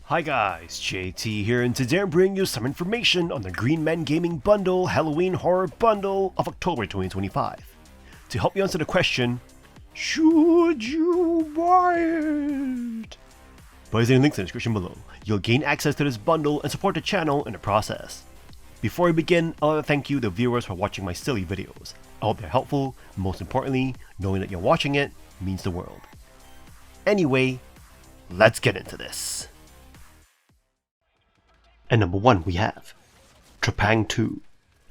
Hi guys, JT here, and today I'm bringing you some information on the Green Man Gaming Bundle Halloween Horror Bundle of October 2025. To help you answer the question, should you buy it? By using the links in the description below, you'll gain access to this bundle and support the channel in the process. Before we begin, I'd like to thank you the viewers for watching my silly videos. I hope they're helpful, and most importantly, knowing that you're watching it means the world. Anyway, let's get into this. And number 1 we have Trepang 2,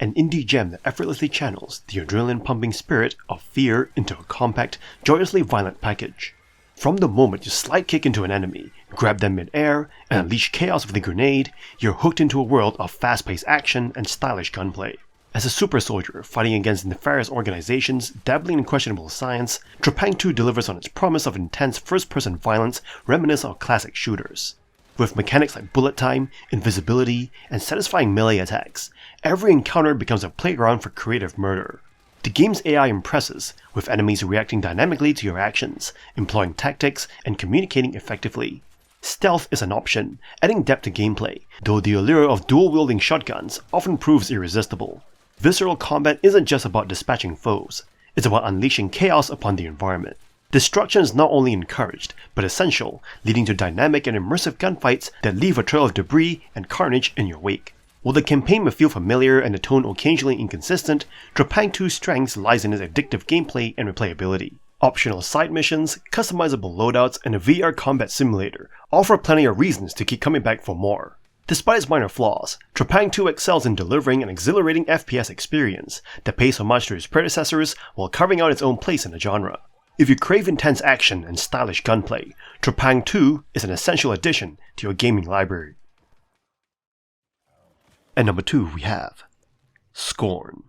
an indie gem that effortlessly channels the adrenaline-pumping spirit of fear into a compact, joyously violent package. From the moment you slide kick into an enemy, grab them mid-air, and unleash chaos with a grenade, you're hooked into a world of fast-paced action and stylish gunplay. As a super soldier fighting against nefarious organizations dabbling in questionable science, Trepang 2 delivers on its promise of intense first-person violence reminiscent of classic shooters. With mechanics like bullet time, invisibility, and satisfying melee attacks, every encounter becomes a playground for creative murder. The game's AI impresses, with enemies reacting dynamically to your actions, employing tactics, and communicating effectively. Stealth is an option, adding depth to gameplay, though the allure of dual-wielding shotguns often proves irresistible. Visceral combat isn't just about dispatching foes, it's about unleashing chaos upon the environment. Destruction is not only encouraged, but essential, leading to dynamic and immersive gunfights that leave a trail of debris and carnage in your wake. While the campaign may feel familiar and the tone occasionally inconsistent, Trepang 2's strength lies in its addictive gameplay and replayability. Optional side missions, customizable loadouts, and a VR combat simulator offer plenty of reasons to keep coming back for more. Despite its minor flaws, Trepang 2 excels in delivering an exhilarating FPS experience that pays homage to its predecessors while carving out its own place in the genre. If you crave intense action and stylish gunplay, Trepang 2 is an essential addition to your gaming library. And number 2 we have Scorn,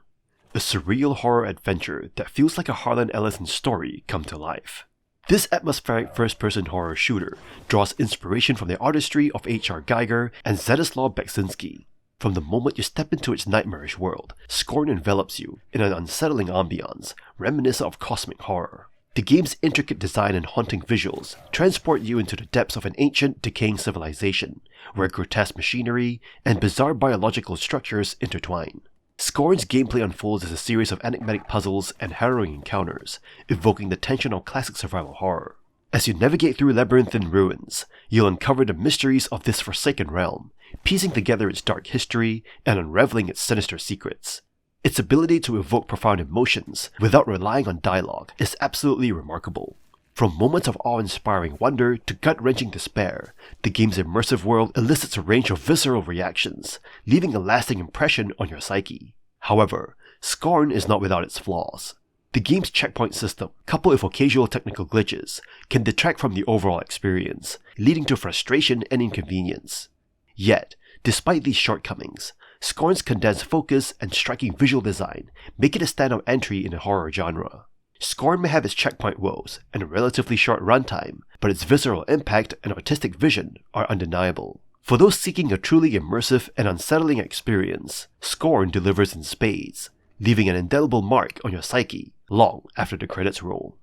a surreal horror adventure that feels like a Harlan Ellison story come to life. This atmospheric first-person horror shooter draws inspiration from the artistry of H.R. Geiger and Zdzisław Beksinski. From the moment you step into its nightmarish world, Scorn envelops you in an unsettling ambiance reminiscent of cosmic horror. The game's intricate design and haunting visuals transport you into the depths of an ancient, decaying civilization, where grotesque machinery and bizarre biological structures intertwine. Scorn's gameplay unfolds as a series of enigmatic puzzles and harrowing encounters, evoking the tension of classic survival horror. As you navigate through labyrinthine ruins, you'll uncover the mysteries of this forsaken realm, piecing together its dark history and unraveling its sinister secrets. Its ability to evoke profound emotions without relying on dialogue is absolutely remarkable. From moments of awe-inspiring wonder to gut-wrenching despair, the game's immersive world elicits a range of visceral reactions, leaving a lasting impression on your psyche. However, Scorn is not without its flaws. The game's checkpoint system, coupled with occasional technical glitches, can detract from the overall experience, leading to frustration and inconvenience. Yet, despite these shortcomings, Scorn's condensed focus and striking visual design make it a standout entry in the horror genre. Scorn may have its checkpoint woes and a relatively short runtime, but its visceral impact and artistic vision are undeniable. For those seeking a truly immersive and unsettling experience, Scorn delivers in spades, leaving an indelible mark on your psyche long after the credits roll.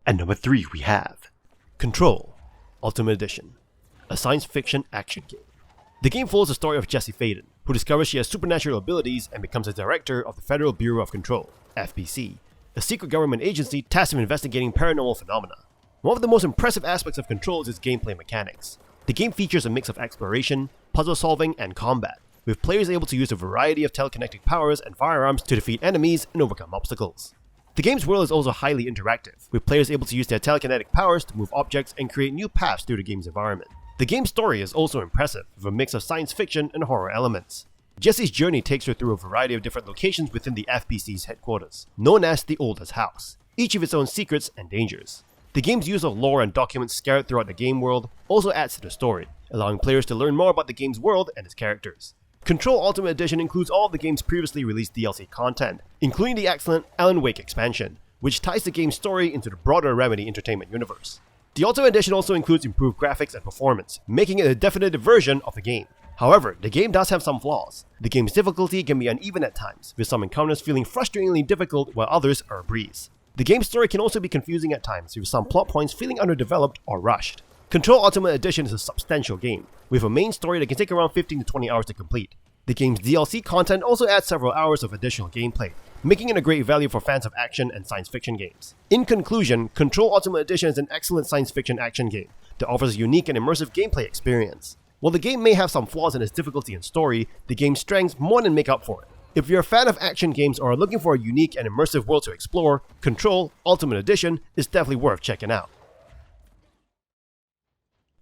And number 3 we have Control Ultimate Edition, a science fiction action game. The game follows the story of Jessie Faden, who discovers she has supernatural abilities and becomes a director of the Federal Bureau of Control, FBC, a secret government agency tasked with investigating paranormal phenomena. One of the most impressive aspects of Control is its gameplay mechanics. The game features a mix of exploration, puzzle solving, and combat, with players able to use a variety of telekinetic powers and firearms to defeat enemies and overcome obstacles. The game's world is also highly interactive, with players able to use their telekinetic powers to move objects and create new paths through the game's environment. The game's story is also impressive, with a mix of science fiction and horror elements. Jessie's journey takes her through a variety of different locations within the FBC's headquarters, known as the Oldest House, each with its own secrets and dangers. The game's use of lore and documents scattered throughout the game world also adds to the story, allowing players to learn more about the game's world and its characters. Control Ultimate Edition includes all of the game's previously released DLC content, including the excellent Alan Wake expansion, which ties the game's story into the broader Remedy Entertainment universe. The Ultimate Edition also includes improved graphics and performance, making it a definitive version of the game. However, the game does have some flaws. The game's difficulty can be uneven at times, with some encounters feeling frustratingly difficult while others are a breeze. The game's story can also be confusing at times, with some plot points feeling underdeveloped or rushed. Control Ultimate Edition is a substantial game, with a main story that can take around 15 to 20 hours to complete. The game's DLC content also adds several hours of additional gameplay, making it a great value for fans of action and science fiction games. In conclusion, Control Ultimate Edition is an excellent science fiction action game that offers a unique and immersive gameplay experience. While the game may have some flaws in its difficulty and story, the game's strengths more than make up for it. If you're a fan of action games or are looking for a unique and immersive world to explore, Control Ultimate Edition is definitely worth checking out.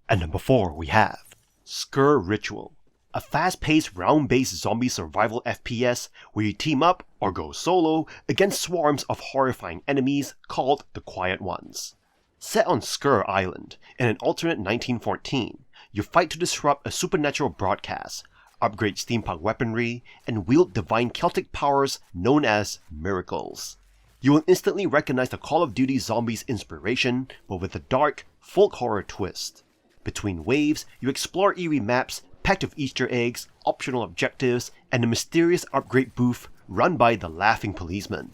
At number 4 we have Sker Ritual, a fast-paced round-based zombie survival FPS where you team up or go solo against swarms of horrifying enemies called the Quiet Ones. Set on Sker Island in an alternate 1914, you fight to disrupt a supernatural broadcast, upgrade steampunk weaponry, and wield divine Celtic powers known as miracles. You will instantly recognize the Call of Duty Zombies inspiration, but with a dark, folk horror twist. Between waves, you explore eerie maps packed with Easter eggs, optional objectives, and a mysterious upgrade booth run by the Laughing Policeman.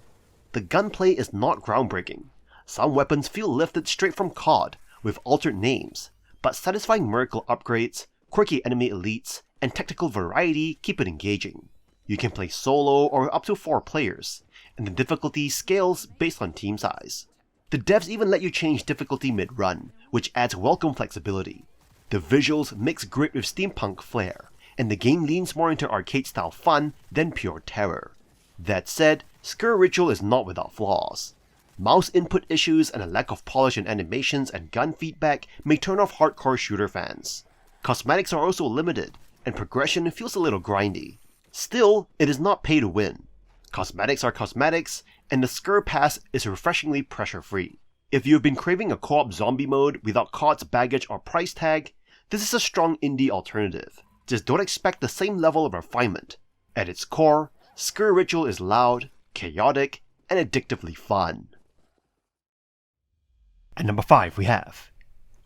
The gunplay is not groundbreaking. Some weapons feel lifted straight from COD, with altered names, but satisfying miracle upgrades, quirky enemy elites, and tactical variety keep it engaging. You can play solo or up to 4 players, and the difficulty scales based on team size. The devs even let you change difficulty mid-run, which adds welcome flexibility. The visuals mix grit with steampunk flair, and the game leans more into arcade-style fun than pure terror. That said, Sker Ritual is not without flaws. Mouse input issues and a lack of polish in animations and gun feedback may turn off hardcore shooter fans. Cosmetics are also limited, and progression feels a little grindy. Still, it is not pay to win. Cosmetics are cosmetics, and the Sker Pass is refreshingly pressure-free. If you've been craving a co-op zombie mode without COD's baggage or price tag, this is a strong indie alternative. Just don't expect the same level of refinement. At its core, Sker Ritual is loud, chaotic, and addictively fun. At number 5 we have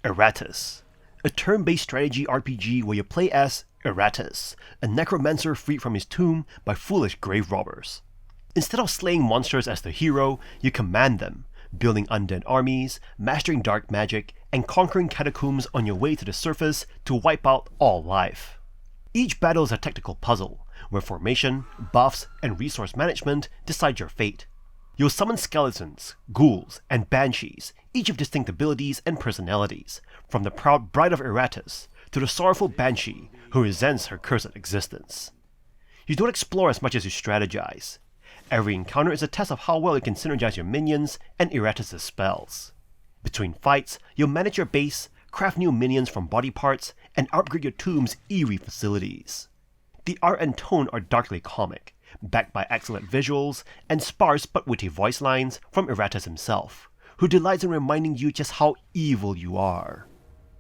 Iratus, a turn-based strategy RPG where you play as Iratus, a necromancer freed from his tomb by foolish grave robbers. Instead of slaying monsters as the hero, you command them, building undead armies, mastering dark magic, and conquering catacombs on your way to the surface to wipe out all life. Each battle is a tactical puzzle, where formation, buffs, and resource management decide your fate. You'll summon skeletons, ghouls, and banshees, each with distinct abilities and personalities, from the proud bride of Iratus to the sorrowful banshee who resents her cursed existence. You don't explore as much as you strategize. Every encounter is a test of how well you can synergize your minions and Iratus' spells. Between fights, you'll manage your base, craft new minions from body parts, and upgrade your tomb's eerie facilities. The art and tone are darkly comic, backed by excellent visuals and sparse but witty voice lines from Iratus himself, who delights in reminding you just how evil you are.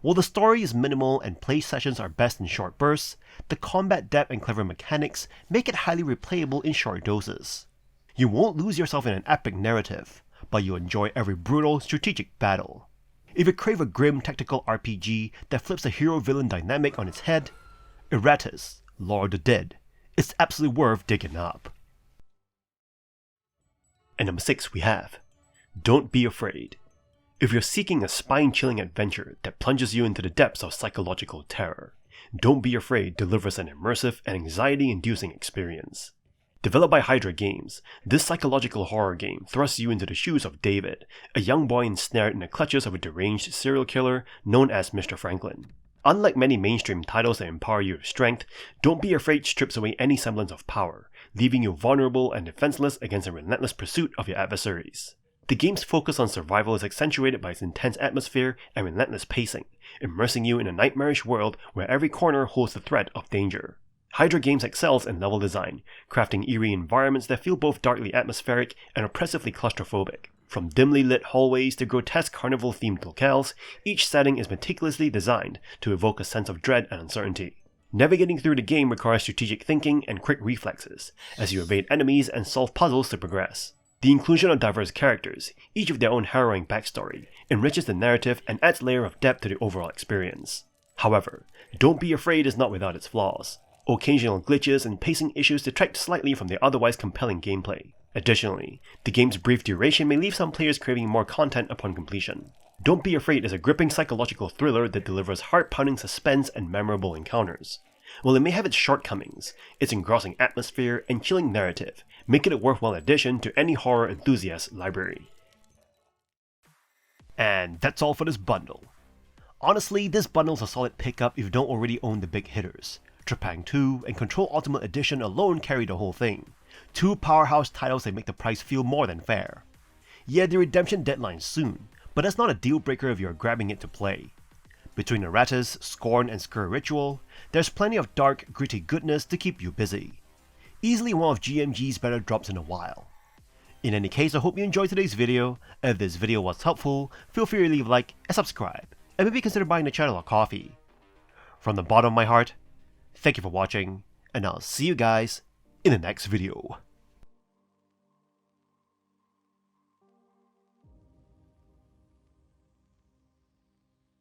While the story is minimal and play sessions are best in short bursts, the combat depth and clever mechanics make it highly replayable in short doses. You won't lose yourself in an epic narrative, but you'll enjoy every brutal, strategic battle. If you crave a grim tactical RPG that flips the hero-villain dynamic on its head, Iratus, Lord of the Dead, is absolutely worth digging up. At number 6 we have Don't Be Afraid. If you're seeking a spine-chilling adventure that plunges you into the depths of psychological terror, Don't Be Afraid delivers an immersive and anxiety-inducing experience. Developed by Hydra Games, this psychological horror game thrusts you into the shoes of David, a young boy ensnared in the clutches of a deranged serial killer known as Mr. Franklin. Unlike many mainstream titles that empower you with strength, Don't Be Afraid strips away any semblance of power, leaving you vulnerable and defenseless against a relentless pursuit of your adversaries. The game's focus on survival is accentuated by its intense atmosphere and relentless pacing, immersing you in a nightmarish world where every corner holds the threat of danger. Hydra Games excels in level design, crafting eerie environments that feel both darkly atmospheric and oppressively claustrophobic. From dimly lit hallways to grotesque carnival-themed locales, each setting is meticulously designed to evoke a sense of dread and uncertainty. Navigating through the game requires strategic thinking and quick reflexes, as you evade enemies and solve puzzles to progress. The inclusion of diverse characters, each with their own harrowing backstory, enriches the narrative and adds a layer of depth to the overall experience. However, Don't Be Afraid is not without its flaws. Occasional glitches and pacing issues detract slightly from the otherwise compelling gameplay. Additionally, the game's brief duration may leave some players craving more content upon completion. Don't Be Afraid is a gripping psychological thriller that delivers heart-pounding suspense and memorable encounters. While it may have its shortcomings, its engrossing atmosphere and chilling narrative make it a worthwhile addition to any horror enthusiast's library. And that's all for this bundle. Honestly, this bundle's a solid pickup if you don't already own the big hitters. Trepang 2 and Control Ultimate Edition alone carry the whole thing. Two powerhouse titles that make the price feel more than fair. Yeah, the redemption deadline's soon, but that's not a deal breaker if you're grabbing it to play. Between Iratus, Scorn, and Sker Ritual, there's plenty of dark, gritty goodness to keep you busy. Easily one of GMG's better drops in a while. In any case, I hope you enjoyed today's video. If this video was helpful, feel free to leave a like and subscribe, and maybe consider buying the channel a coffee. From the bottom of my heart, thank you for watching, and I'll see you guys in the next video.